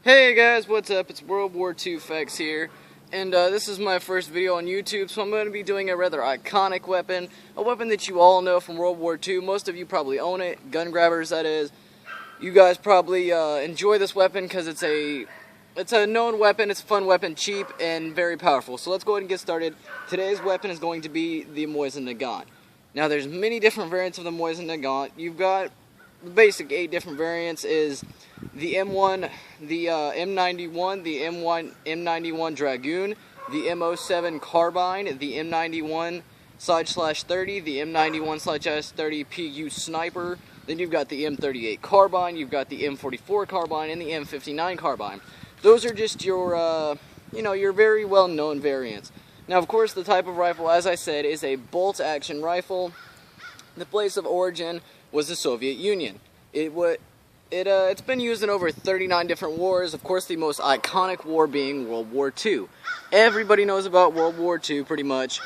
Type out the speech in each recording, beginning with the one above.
Hey guys, what's up? It's World War II Facts here, and this is my first video on YouTube, so I'm going to be doing a rather iconic weapon, a weapon that you all know from World War II. Most of you probably own it, gun grabbers that is. You guys probably enjoy this weapon because it's a known weapon, it's a fun weapon, cheap, and very powerful. So let's go ahead and get started. Today's weapon is going to be the Mosin Nagant. Now there's many different variants of the Mosin Nagant. You've got the basic 8 different variants is the M1, the M91, the M91 Dragoon, the M07 Carbine, the M91/30, the M91/30 PU Sniper. Then you've got the M38 Carbine, you've got the M44 Carbine, and the M59 Carbine. Those are just your, your very well-known variants. Now, of course, the type of rifle, as I said, is a bolt-action rifle. The place of origin was the Soviet Union. It's been used in over 39 different wars, of course the most iconic war being World War II. Everybody knows about World War II pretty much,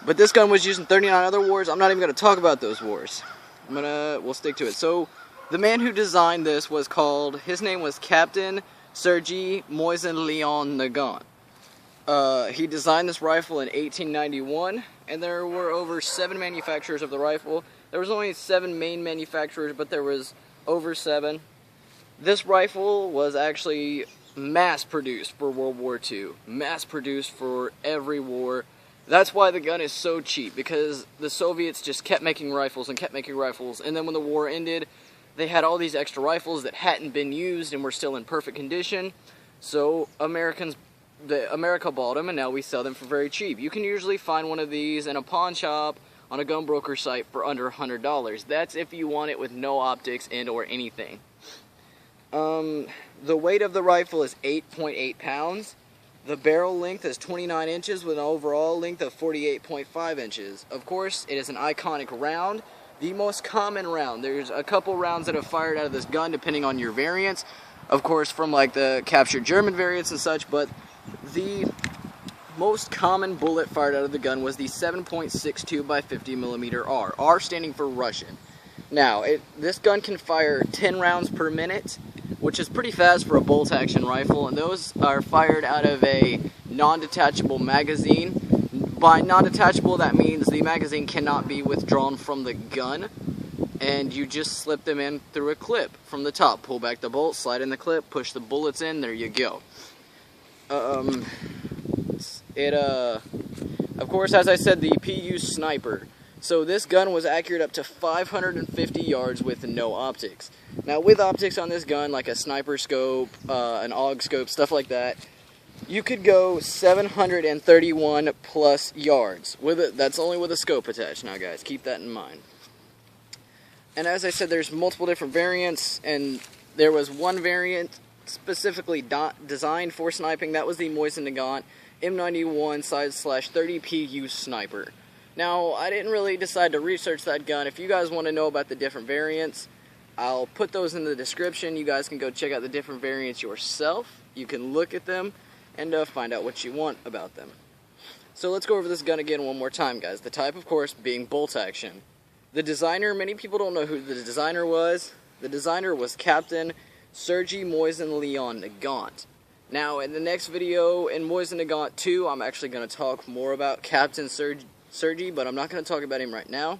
but this gun was used in 39 other wars. I'm not even going to talk about those wars. We'll stick to it. So, the man who designed this his name was Captain Sergei Moisin Leon Nagant. He designed this rifle in 1891, and there were over 7 manufacturers of the rifle. There was only 7 main manufacturers, but there was over 7. This rifle was actually mass-produced for World War II. Mass-produced for every war. That's why the gun is so cheap, because the Soviets just kept making rifles and kept making rifles, and then when the war ended, they had all these extra rifles that hadn't been used and were still in perfect condition, so America bought them, and now we sell them for very cheap. You can usually find one of these in a pawn shop on a gun broker site for under $100. That's if you want it with no optics and or anything. The weight of the rifle is 8.8 pounds. The barrel length is 29 inches with an overall length of 48.5 inches. Of course, it is an iconic round. The most common round. There's a couple rounds that have fired out of this gun depending on your variants. Of course, from like the captured German variants and such, but the most common bullet fired out of the gun was the 7.62 by 50 millimeter R. R standing for Russian. Now, this gun can fire 10 rounds per minute, which is pretty fast for a bolt-action rifle, and those are fired out of a non-detachable magazine. By non-detachable, that means the magazine cannot be withdrawn from the gun, and you just slip them in through a clip from the top. Pull back the bolt, slide in the clip, push the bullets in, there you go. Of course, as I said, the PU Sniper. So this gun was accurate up to 550 yards with no optics. Now, with optics on this gun, like a sniper scope, an AUG scope, stuff like that, you could go 731 plus yards. That's only with a scope attached now, guys. Keep that in mind. And as I said, there's multiple different variants, and there was one variant specifically designed for sniping. That was the Mosin Nagant M91/30 PU Sniper. Now, I didn't really decide to research that gun. If you guys want to know about the different variants, I'll put those in the description. You guys can go check out the different variants yourself. You can look at them and find out what you want about them. So let's go over this gun again one more time, guys. The type, of course, being bolt action. The designer, many people don't know who the designer was. The designer was Captain Sergei Moisin Leon Nagant. Now, in the next video, in Mosin Nagant 2, I'm actually going to talk more about Captain Sergei, but I'm not going to talk about him right now.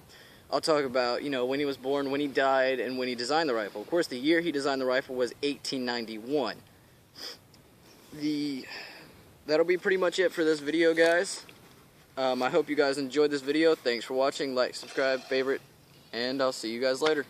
I'll talk about, when he was born, when he died, and when he designed the rifle. Of course, the year he designed the rifle was 1891. That'll be pretty much it for this video, guys. I hope you guys enjoyed this video. Thanks for watching. Like, subscribe, favorite, and I'll see you guys later.